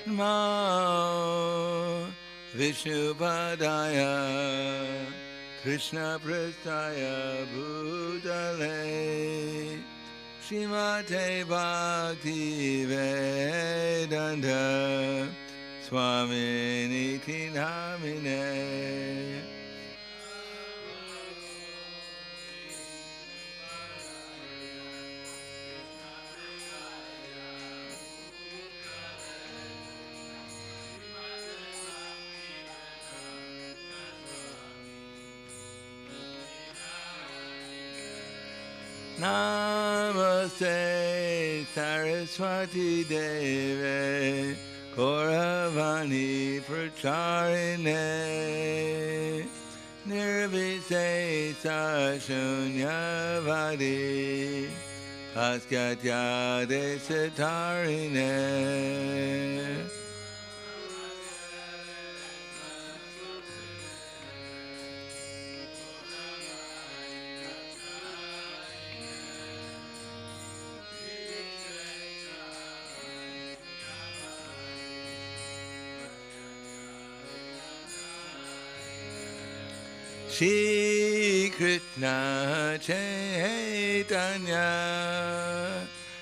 Namo Vishnupadaya Krishna Prasthaya Bhutale Srimate Bhakti Vedanta Swami Niti Namine. Namaste Saraswati Deve Gauravani Pracharine Nirvisesa Shunyavadi Paskatya Desatarine. Shri Krishna Chaitanya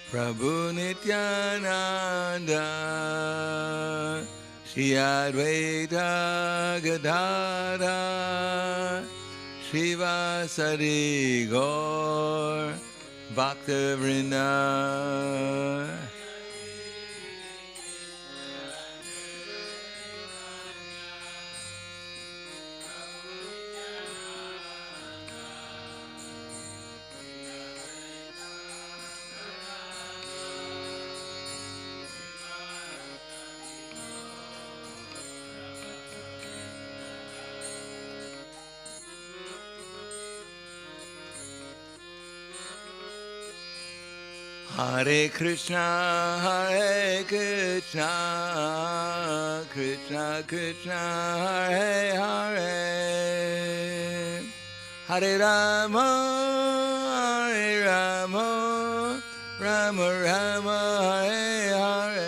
Prabhu Nityananda Shri Advaita Gadadha Srivasadi Gaur Bhaktavrinda. Hare Krišna, Hare Krišna, Krišna Krišna, Hare Hare, Hare Rama, Hare Rama, Rama Rama, Hare Hare.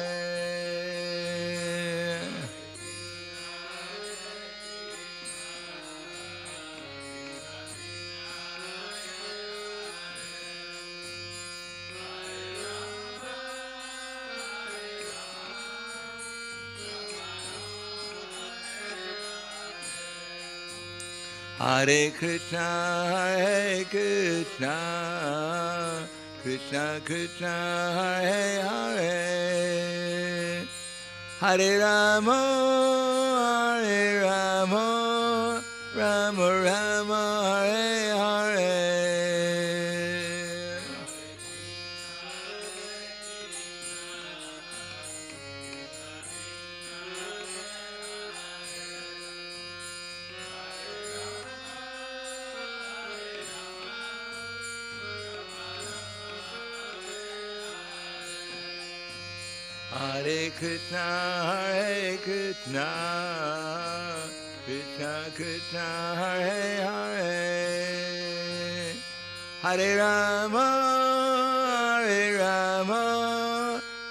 Hare Krišna, Hare Krišna, Krišna Krišna, Hare Hare, Hare Rama, Hare Rama, Rama Rama, Hare Hare. Hare Krišna, Hare Krišna, Krišna Krišna, Hare Hare, Hare Rama, Hare Rama,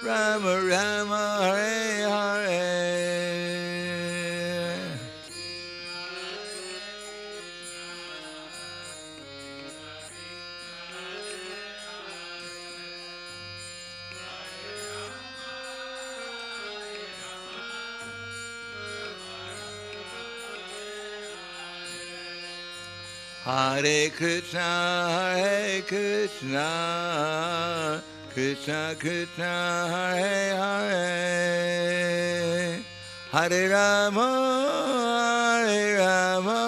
Rama Rama, Hare Hare. Hare Krišna, Hare Krišna, Krišna Krišna, Hare Hare, Hare Rama, Hare Rama,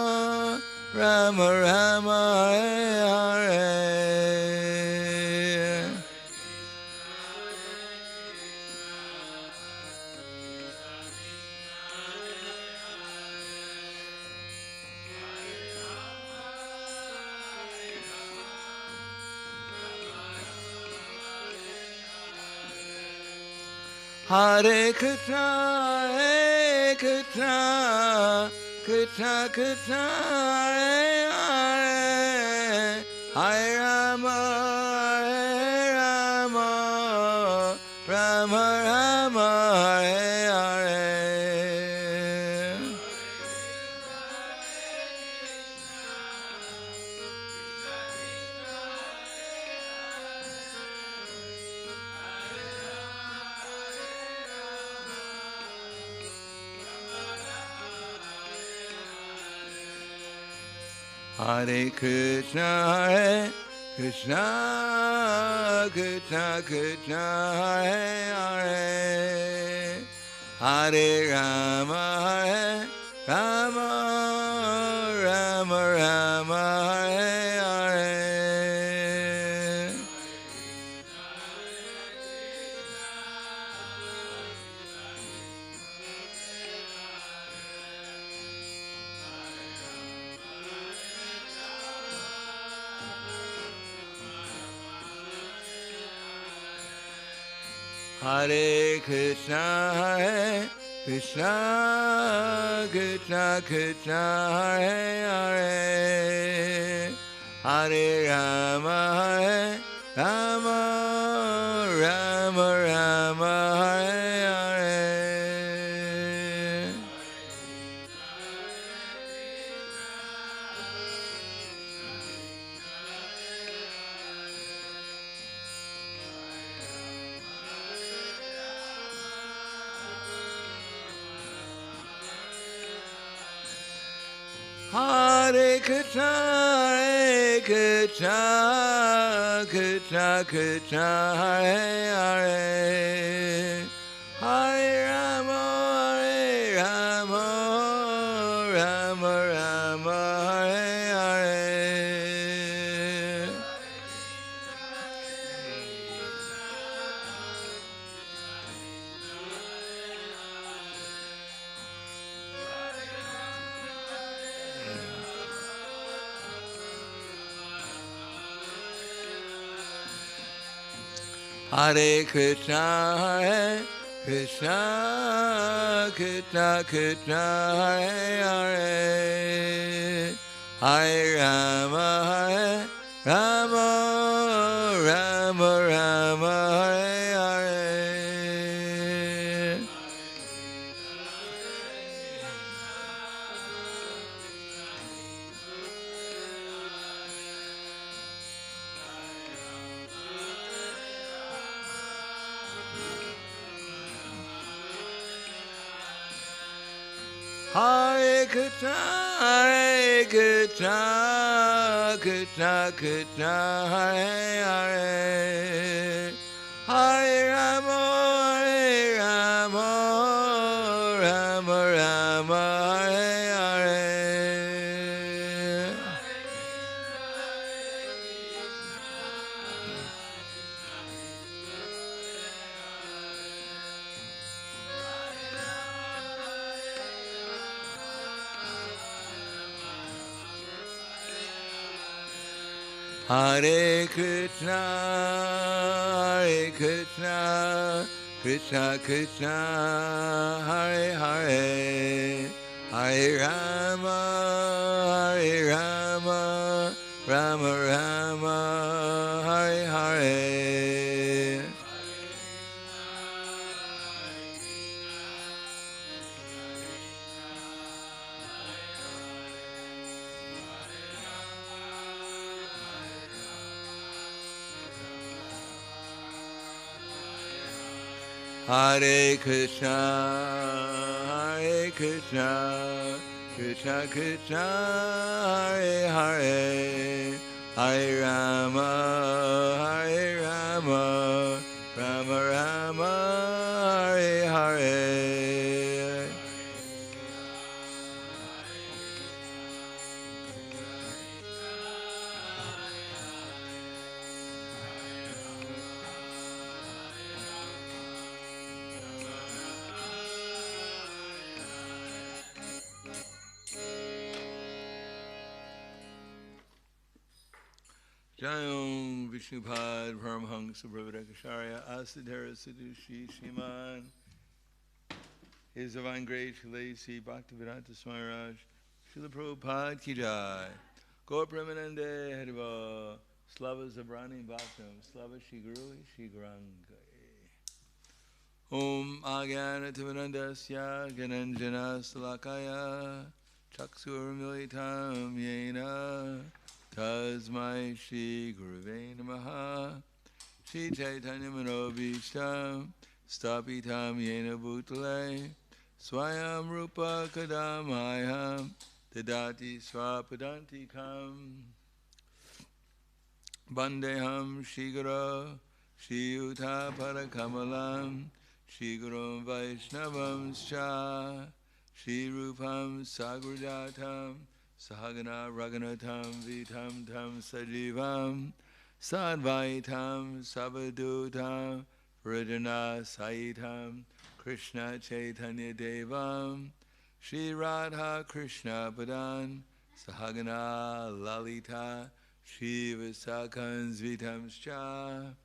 Rama Rama, Hare Hare. Hare Krišna, Hare Krišna, Krišna Krišna, Hare Hare, Hare Rama, Hare Rama, Rama Rama, Hare Hare. Hare Krishna, Hare Krishna, Krishna Krishna, Hare Hare, Hare Rama, Hare Rama, Rama Rama, Hare Hare. Hare Krishna, Hare Krishna, Krishna Krishna, Hare Hare, Hare Rama, Hare Rama, Rama Rama, Hare Hare. Hare Krishna, Hare Krishna, Krishna Krishna, Hare Hare, Hare Rama, Hare Rama, Rama Rama, Hare Hare. Hare Krishna, Hare Krishna, Krishna Krishna, Hare Hare, Hare Rama, Hare Rama, Rama Rama, Hare Hare. Hare Krishna, Hare Krishna, Krishna Krishna, Hare Hare, Hare Rama, Hare Rama, Rama Rama, Hare Hare. Hare Krishna, Hare Krishna, Krishna Krishna, Hare Hare, Hare Rama, Hare Rama, Rama Rama, Hare Hare. Hare Krishna, Hare Krishna, Krishna Krishna, Hare Hare, Hare Rama, Hare Rama, Rama Rama, Hare Hare. Jayam Vishnupad Paramhansa Brahmadakacharya Asadhara Sadushi Shiman. His Divine Grace Sri Bhaktivedanta Swami Raj Srila Prabhupada Ki Jai. Gaur Premanande Hariva Slava Zabrani Bhaktam Slava Shri Guru Shri Guranga. Om Agyana Tivanandasya Gananjana Salakaya Chaksur Militam Yena Tasmai Shri Guruve Namaha Shri Chaitanya Manobhishtam Stapitam Yena Bhutale Swayam Rupa Kadamayam Dadati swapadantikam Bandeham Shigara Shiyuta Parakamalam Shigurum Vaishnavam Scha Shirupam Sagrajatam Sahagana Raghunatam Vitam Tam Sajivam Sadvaitam Sabadutam Vrijana Saitam Krishna Chaitanya Devam Shri Radha Krishna Padan Sahagana Lalita Shiva Sakan Zvitamscha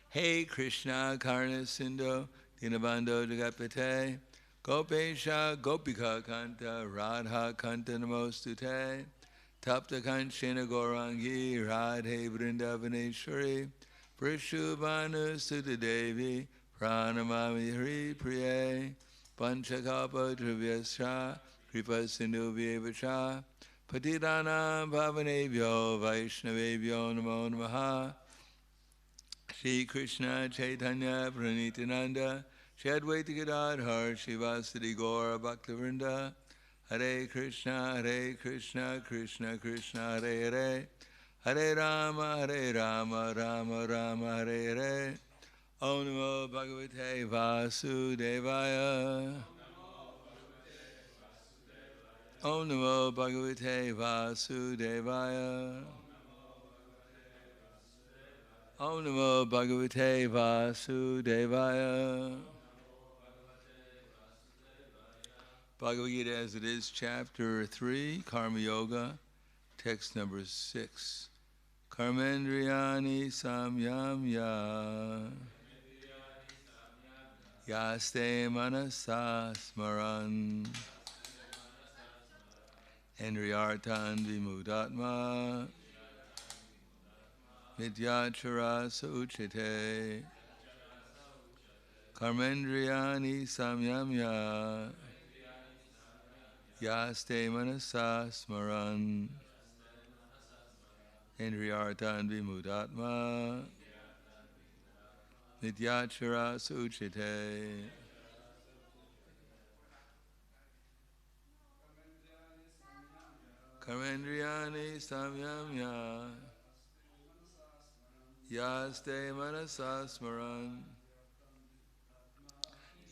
Hey Krishna Karna Sindhu Dinabando Jagapate Gopesha Gopika Kanta Radha Kanta Namostute Tapta Kanchena Gaurangi Radhe Vrindavaneshwari Prishubhanu Sutta Devi Pranamami Hari Priye Panchakapa Drivyascha Kripa Sindhu Vyevacha Patidanam Bhavanebhyo Vaishnavebhyo Namo Namaha Shri Krishna Chaitanya Pranitananda Shri Advaita Gadadhar Shivasadi Gaura Bhaktivinoda Hare Krishna Krishna Krishna Hare Hare Hare Rama Rama Rama Hare Hare Om Namo Bhagavate Vasudevaya Om Namo Bhagavate Vasudevaya Om Namo Bhagavate Vasudevaya Bhagavad Gita as it is, chapter 3, Karma Yoga, text number 6. Karmendriyani samyamya yaste manasa smaran Endriyartan vimudatma Mityachara Sauchite Karmendriyani samyamya Yaste manasa smaran Endriyartan vimudatma Mityachara Sauchite Karmendriyani samyamya Yaste manasa smaran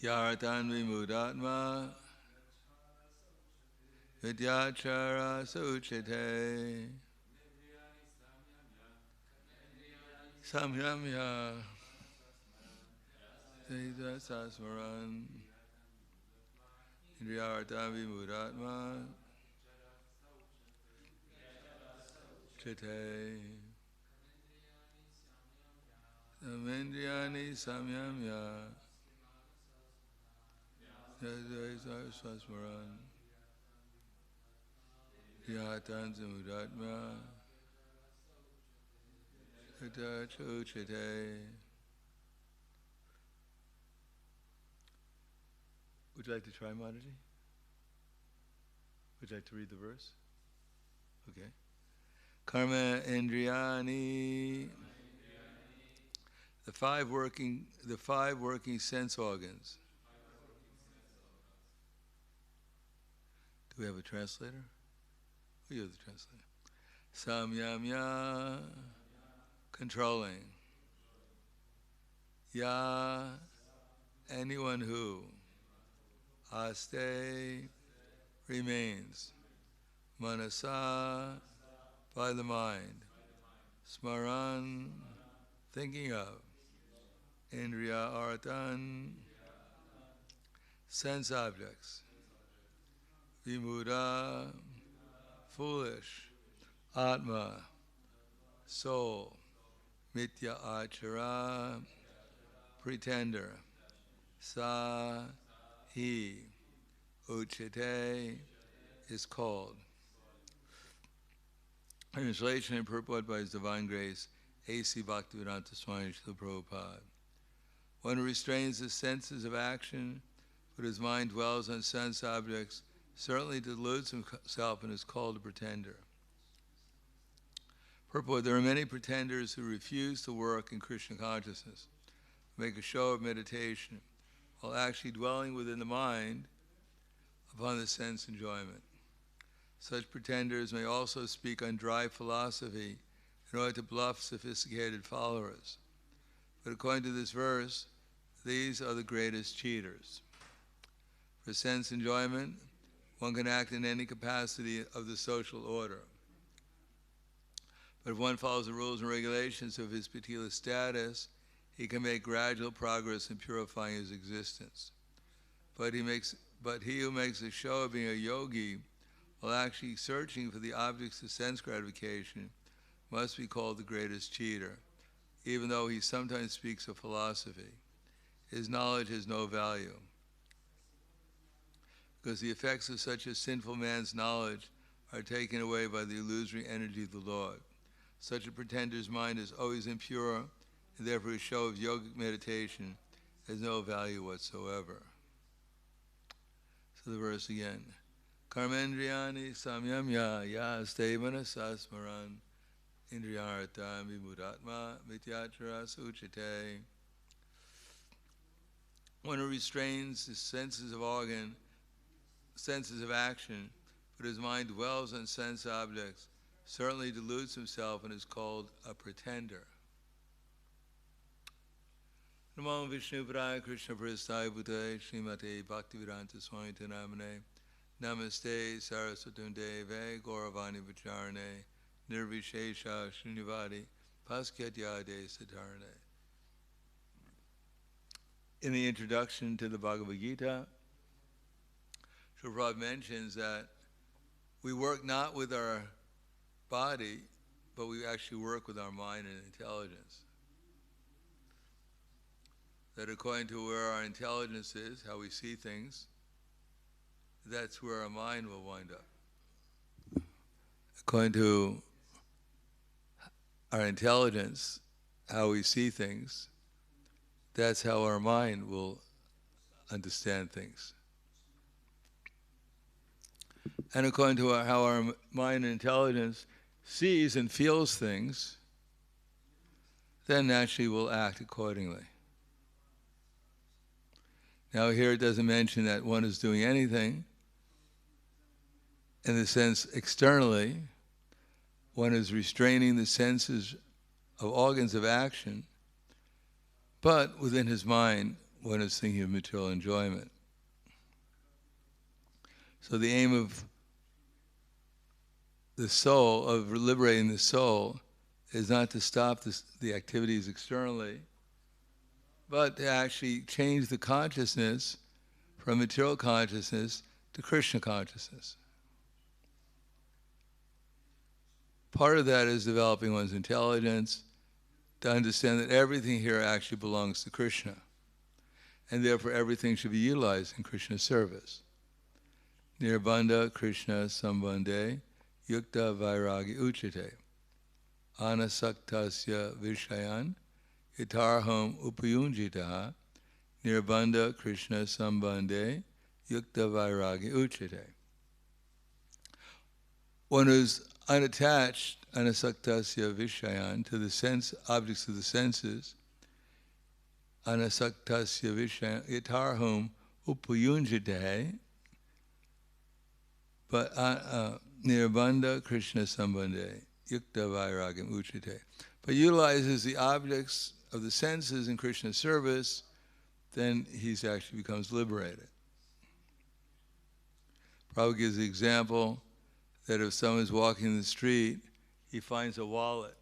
Yartan vimudatma Vidyachara Suchite Samyamya Vedasa Smaran Indriyartan vimudatma Chite Samendriyani samyamya Vedasa Smaran Yatan Samudatma Hita Chochite. Would you like to try, Mataji? Would you like to read the verse? Okay. Karma Indriyani, the five working sense organs. Do we have a translator? Oh, you're the translator. Samyamya, controlling. Ya, anyone who. Aste, remains. Manasa, by the mind. Smaran, thinking of. Indriya artan, sense objects. Vimuda, foolish. Atma, soul. Mitya achara, pretender. Sa, he. Uchite, is called. Translation and purport by His Divine Grace, A.C. Bhaktivedanta Swami Srila Prabhupada. One who restrains the senses of action, but his mind dwells on sense objects, certainly deludes himself and is called a pretender. Purport: there are many pretenders who refuse to work in Krishna consciousness, make a show of meditation, while actually dwelling within the mind upon the sense enjoyment. Such pretenders may also speak on dry philosophy in order to bluff sophisticated followers. But according to this verse, these are the greatest cheaters. For sense enjoyment, one can act in any capacity of the social order. But if one follows the rules and regulations of his particular status, he can make gradual progress in purifying his existence. But he who makes a show of being a yogi while actually searching for the objects of sense gratification must be called the greatest cheater, even though he sometimes speaks of philosophy. His knowledge has no value, because the effects of such a sinful man's knowledge are taken away by the illusory energy of the Lord. Such a pretender's mind is always impure, and therefore a show of yogic meditation has no value whatsoever. So the verse again. Karmendriyani samyamya yaste manasas smaran indriyarta vimudatma mityachara suchite. One who restrains his senses of action, but his mind dwells on sense objects, certainly deludes himself and is called a pretender. Namo Vishnu Padaya Krishna Prasthaya Bhutaya Srimate Bhaktivedanta Swami Namane Namaste Saraswatundeve Gauravani Vacharane Nirvishesha Srinivadi Paschatyade Siddharane. In the introduction to the Bhagavad Gita, Prabhupada mentions that we work not with our body, but we actually work with our mind and intelligence. That according to where our intelligence is, how we see things, that's where our mind will wind up. According to our intelligence, how we see things, that's how our mind will understand things. And according to how our mind and intelligence sees and feels things, then naturally we'll act accordingly. Now here it doesn't mention that one is doing anything. In the sense externally, one is restraining the senses of organs of action, but within his mind, one is thinking of material enjoyment. So the aim of the soul, of liberating the soul, is not to stop the activities externally, but to actually change the consciousness from material consciousness to Krishna consciousness. Part of that is developing one's intelligence to understand that everything here actually belongs to Krishna, and therefore everything should be utilized in Krishna's service. Nirbandha Krishna Sambandhe Yukta Vairagi Uchite Anasaktasya Vishayan Itarham Upayunjitaha Nirbandha Krishna Sambandhe Yukta Vairagi Uchite. One who's unattached, Anasaktasya Vishayan, to the sense objects of the senses, Anasaktasya Vishayan Itarham Upayunjitaha, but Nirbandha Krishna Sambandhe Yukta Vairagam Uchite. But utilizes the objects of the senses in Krishna's service, then he actually becomes liberated. Prabhupada gives the example that if someone is walking in the street, he finds a wallet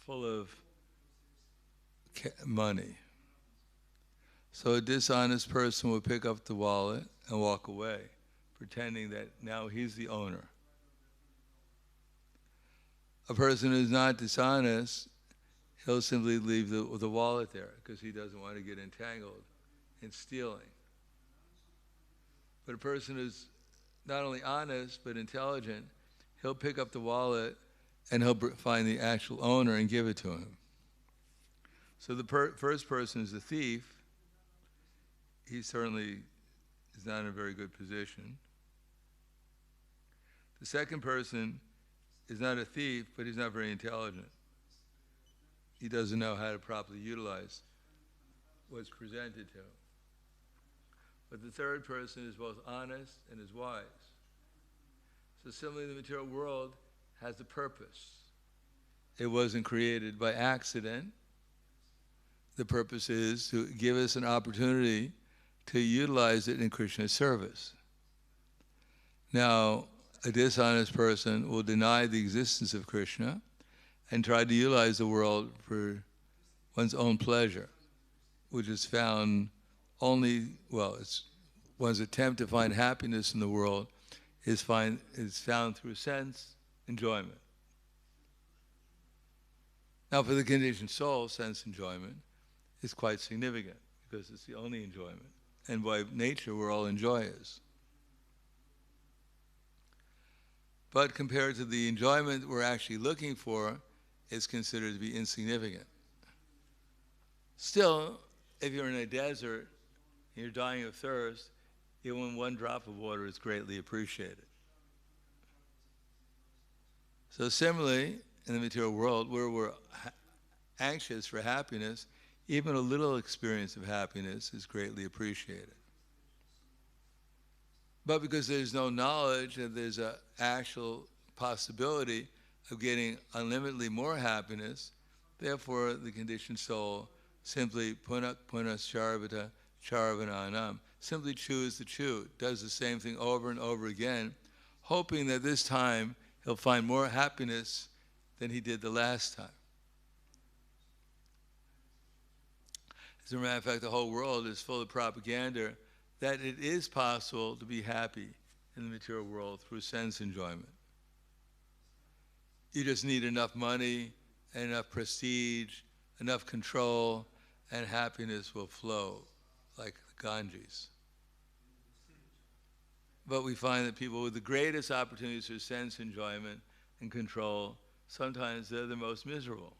full of money. So a dishonest person will pick up the wallet and walk away, pretending that now he's the owner. A person who's not dishonest, he'll simply leave the wallet there because he doesn't want to get entangled in stealing. But a person who's not only honest but intelligent, he'll pick up the wallet and he'll find the actual owner and give it to him. So the first person is the thief. He certainly is not in a very good position. The second person is not a thief, but he's not very intelligent. He doesn't know how to properly utilize what's presented to him. But the third person is both honest and is wise. So similarly, the material world has a purpose. It wasn't created by accident. The purpose is to give us an opportunity to utilize it in Krishna's service. Now, a dishonest person will deny the existence of Krishna and try to utilize the world for one's own pleasure, which is found only, it's one's attempt to find happiness in the world is found through sense enjoyment. Now, for the conditioned soul, sense enjoyment is quite significant because it's the only enjoyment. And by nature, we're all enjoyers. But compared to the enjoyment we're actually looking for, it's considered to be insignificant. Still, if you're in a desert and you're dying of thirst, even one drop of water is greatly appreciated. So similarly, in the material world, where we're anxious for happiness, even a little experience of happiness is greatly appreciated. But because there's no knowledge that there's an actual possibility of getting unlimitedly more happiness, therefore the conditioned soul simply punak punas charvata charvananam, simply choose to chew, does the same thing over and over again, hoping that this time he'll find more happiness than he did the last time. As a matter of fact, the whole world is full of propaganda that it is possible to be happy in the material world through sense enjoyment. You just need enough money, and enough prestige, enough control, and happiness will flow like the Ganges. But we find that people with the greatest opportunities for sense enjoyment and control, sometimes they're the most miserable.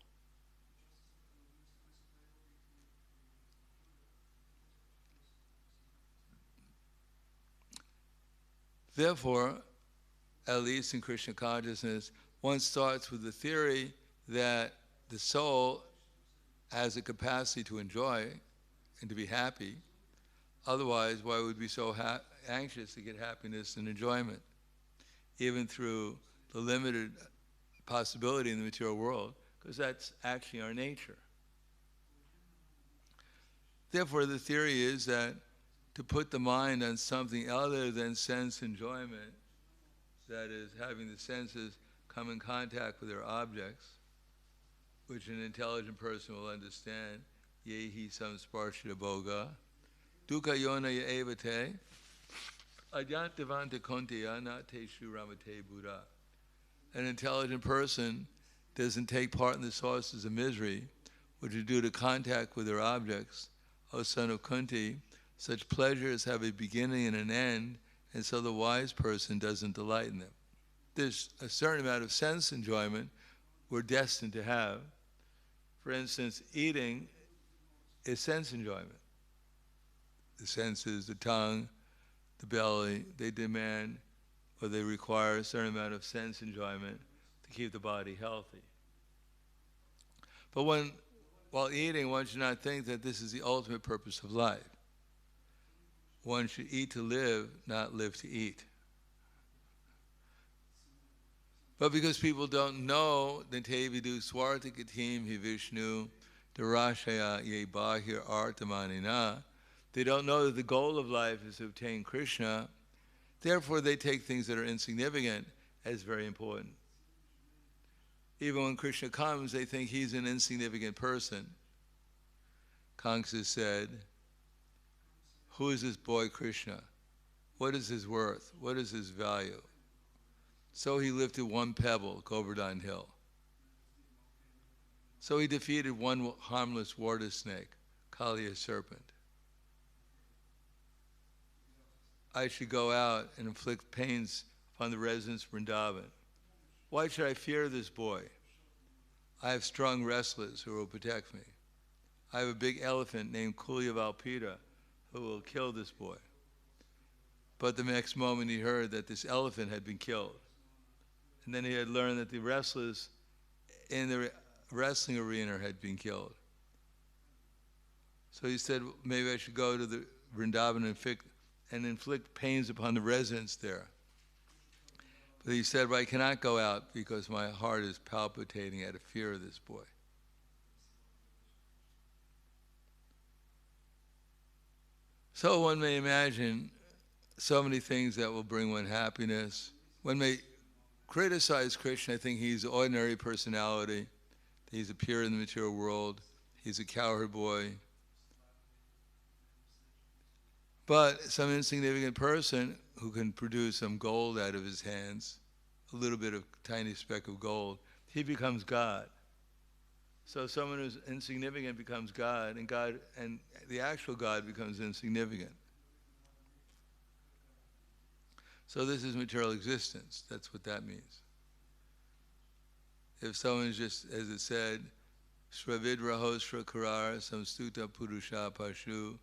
Therefore, at least in Krishna consciousness, one starts with the theory that the soul has a capacity to enjoy and to be happy. Otherwise, why would we be so anxious to get happiness and enjoyment, even through the limited possibility in the material world, because that's actually our nature. Therefore, the theory is that to put the mind on something other than sense enjoyment, that is, having the senses come in contact with their objects, which an intelligent person will understand, yehi samsparshita bhoga, dukkha yona evate, adyantavanta konteya nateshu ramate buddha. An intelligent person doesn't take part in the sources of misery, which are due to contact with their objects. O son of Kunti, such pleasures have a beginning and an end, and so the wise person doesn't delight in them. There's a certain amount of sense enjoyment we're destined to have. For instance, eating is sense enjoyment. The senses, the tongue, the belly, they demand or they require a certain amount of sense enjoyment to keep the body healthy. But while eating, one should not think that this is the ultimate purpose of life. One should eat to live, not live to eat. But because people don't know, Dantevidu Swartikatim Hi Vishnu Darashaya Ye Bahir Artamanina, they don't know that the goal of life is to obtain Krishna. Therefore, they take things that are insignificant as very important. Even when Krishna comes, they think he's an insignificant person. Kamsa said, who is this boy Krishna? What is his worth? What is his value? So he lifted one pebble, Govardhan Hill. So he defeated one harmless water snake, Kaliya serpent. I should go out and inflict pains upon the residents of Vrindavan. Why should I fear this boy? I have strong wrestlers who will protect me. I have a big elephant named Kulya Valpita who will kill this boy. But the next moment he heard that this elephant had been killed. And then he had learned that the wrestlers in the wrestling arena had been killed. So he said, maybe I should go to the Vrindavan and inflict pains upon the residents there. But he said, "But I cannot go out because my heart is palpitating out of fear of this boy." So one may imagine so many things that will bring one happiness. One may criticize Krishna, think he's an ordinary personality, he's a peer in the material world, he's a cowherd boy. But some insignificant person who can produce some gold out of his hands, a little bit of tiny speck of gold, he becomes God. So someone who's insignificant becomes God, and the actual God becomes insignificant. So this is material existence. That's what that means. If someone is just, as it said, Shravidrahosra Karara Samstuta Purusha Pashu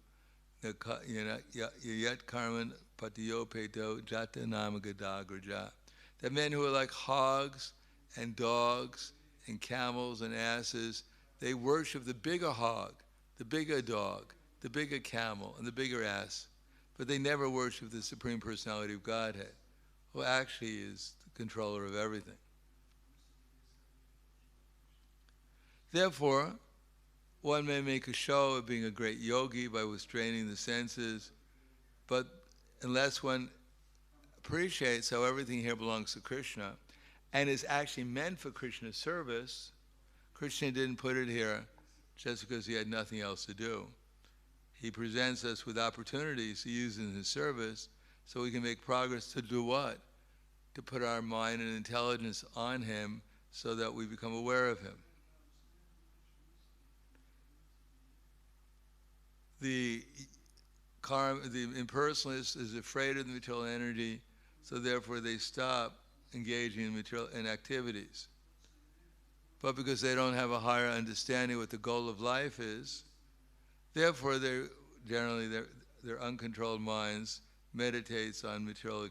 Yat Karman Patiyo Peto Jata Namagadagraja. That men who are like hogs and dogs and camels and asses, they worship the bigger hog, the bigger dog, the bigger camel, and the bigger ass. But they never worship the Supreme Personality of Godhead, who actually is the controller of everything. Therefore, one may make a show of being a great yogi by restraining the senses, but unless one appreciates how everything here belongs to Krishna and is actually meant for Krishna's service, Krishna didn't put it here just because he had nothing else to do. He presents us with opportunities to use in his service so we can make progress to do what? To put our mind and intelligence on him so that we become aware of him. The impersonalist is afraid of the material energy, so therefore they stop engaging in activities. But because they don't have a higher understanding what the goal of life is, therefore their uncontrolled minds meditates on material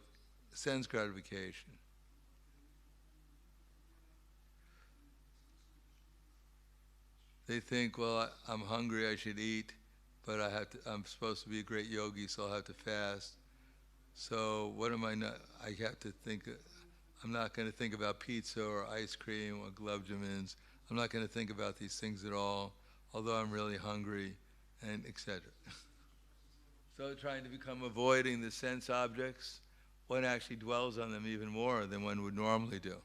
sense gratification. They think, well, I'm hungry, I should eat, but I'm supposed to be a great yogi, so I'll have to fast. So what am I not? I have to think. I'm not going to think about pizza or ice cream or gulab jamuns. I'm not going to think about these things at all, although I'm really hungry, and etc. So trying to become avoiding the sense objects, one actually dwells on them even more than one would normally do.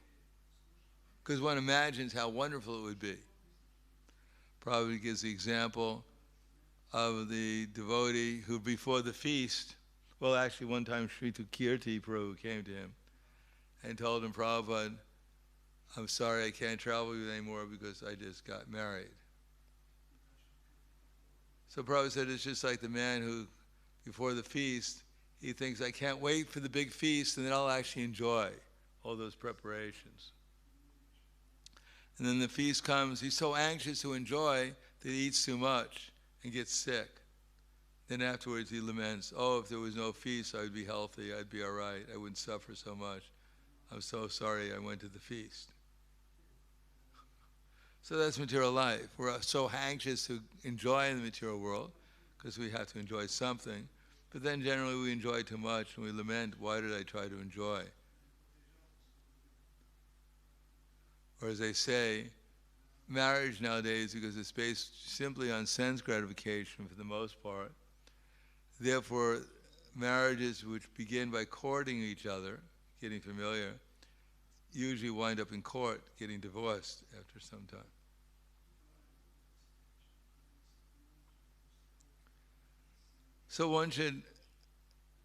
Because one imagines how wonderful it would be. Probably gives the example of the devotee who before the feast, well actually one time Sri Kirti Prabhu came to him and told him, Prabhupada, I'm sorry I can't travel with you anymore because I just got married. So Prabhupada said it's just like the man who before the feast, he thinks I can't wait for the big feast and then I'll actually enjoy all those preparations. And then the feast comes, he's so anxious to enjoy that he eats too much and gets sick. Then afterwards he laments, oh, if there was no feast, I would be healthy, I'd be all right, I wouldn't suffer so much. I'm so sorry I went to the feast. So that's material life. We're so anxious to enjoy in the material world because we have to enjoy something. But then generally we enjoy too much and we lament, why did I try to enjoy? Or as they say, marriage nowadays, because it's based simply on sense gratification for the most part, therefore marriages which begin by courting each other, getting familiar, usually wind up in court, getting divorced after some time. So one should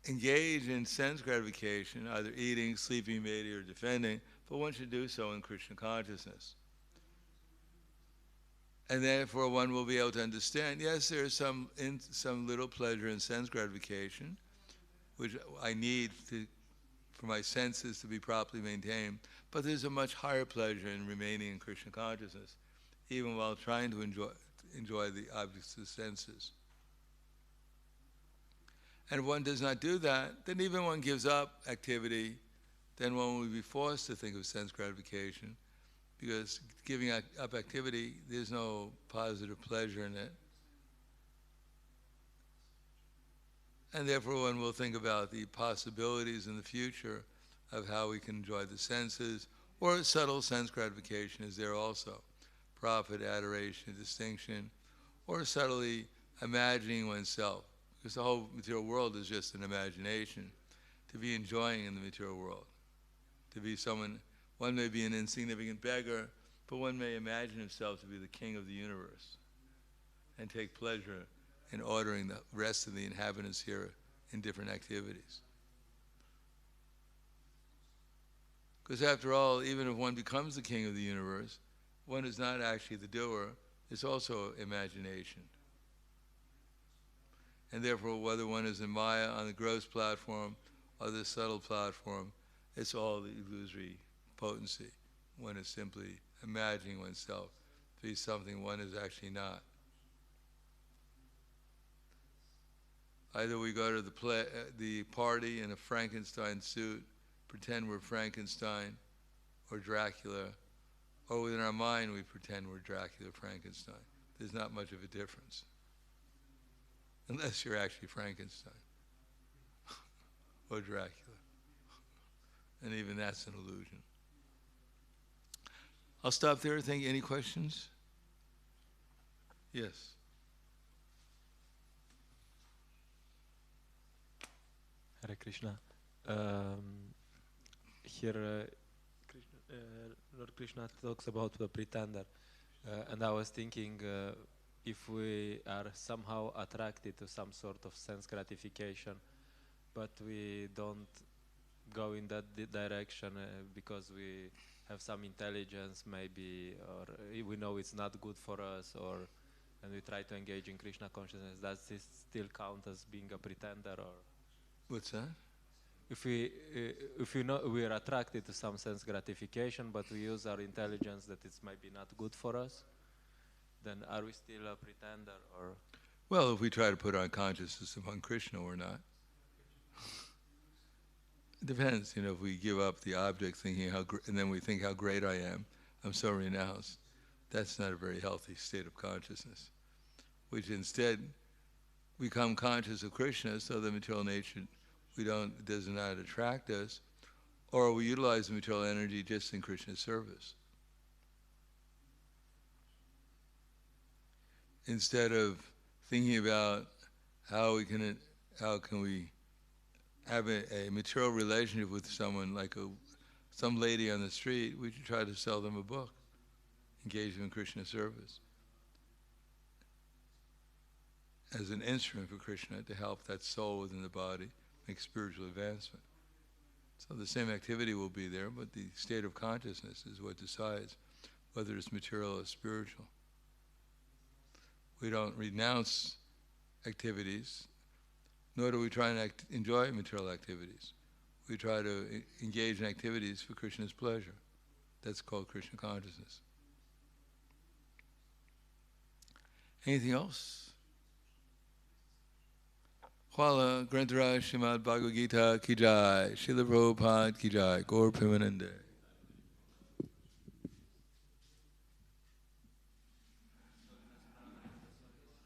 engage in sense gratification, either eating, sleeping, mating, or defending, but one should do so in Krishna consciousness. And therefore one will be able to understand, yes, there is some little pleasure in sense gratification, which I need for my senses to be properly maintained, but there's a much higher pleasure in remaining in Krishna consciousness, even while trying to enjoy the objects of the senses. And if one does not do that, then even one gives up activity, then one will be forced to think of sense gratification, because giving up activity, there's no positive pleasure in it. And therefore one will think about the possibilities in the future of how we can enjoy the senses, or subtle sense gratification is there also. Profit, adoration, distinction, or subtly imagining oneself. Because the whole material world is just an imagination. To be enjoying in the material world. To be someone, one may be an insignificant beggar, but one may imagine himself to be the king of the universe and take pleasure in ordering the rest of the inhabitants here in different activities. Because after all, even if one becomes the king of the universe, one is not actually the doer, it's also imagination. And therefore, whether one is in Maya on the gross platform or the subtle platform, it's all the illusory potency. One is simply imagining oneself to be something one is actually not. Either we go to the party in a Frankenstein suit, pretend we're Frankenstein or Dracula, or within our mind we pretend we're Dracula, Frankenstein. There's not much of a difference. Unless you're actually Frankenstein or Dracula. And even that's an illusion. I'll stop there. Any questions? Yes. Hare Krishna. Here, Lord Krishna talks about the pretender, and I was thinking if we are somehow attracted to some sort of sense gratification, but we don't go in that direction because we have some intelligence maybe, or we know it's not good for us, and we try to engage in Krishna consciousness, does this still count as being a pretender? Or what's that? If we know we are attracted to some sense gratification, but we use our intelligence that it's maybe not good for us, then are we still a pretender? Or well, if we try to put our consciousness upon Krishna or not. It depends, if we give up the object thinking and then we think how great I am, I'm so renounced. That's not a very healthy state of consciousness. We should instead become conscious of Krishna, so the material nature does not attract us, or we utilize the material energy just in Krishna's service. Instead of thinking about how can we have a material relationship with someone like some lady on the street, we should try to sell them a book, engage them in Krishna service as an instrument for Krishna to help that soul within the body make spiritual advancement. So the same activity will be there, but the state of consciousness is what decides whether it's material or spiritual. We don't renounce activities, nor do we try and enjoy material activities. We try to engage in activities for Krishna's pleasure. That's called Krishna consciousness. Anything else? Hvala Grantaraj Srimad Bhagavad Gita ki jai, Srila Prabhupada ki jai, Gaur Premanande.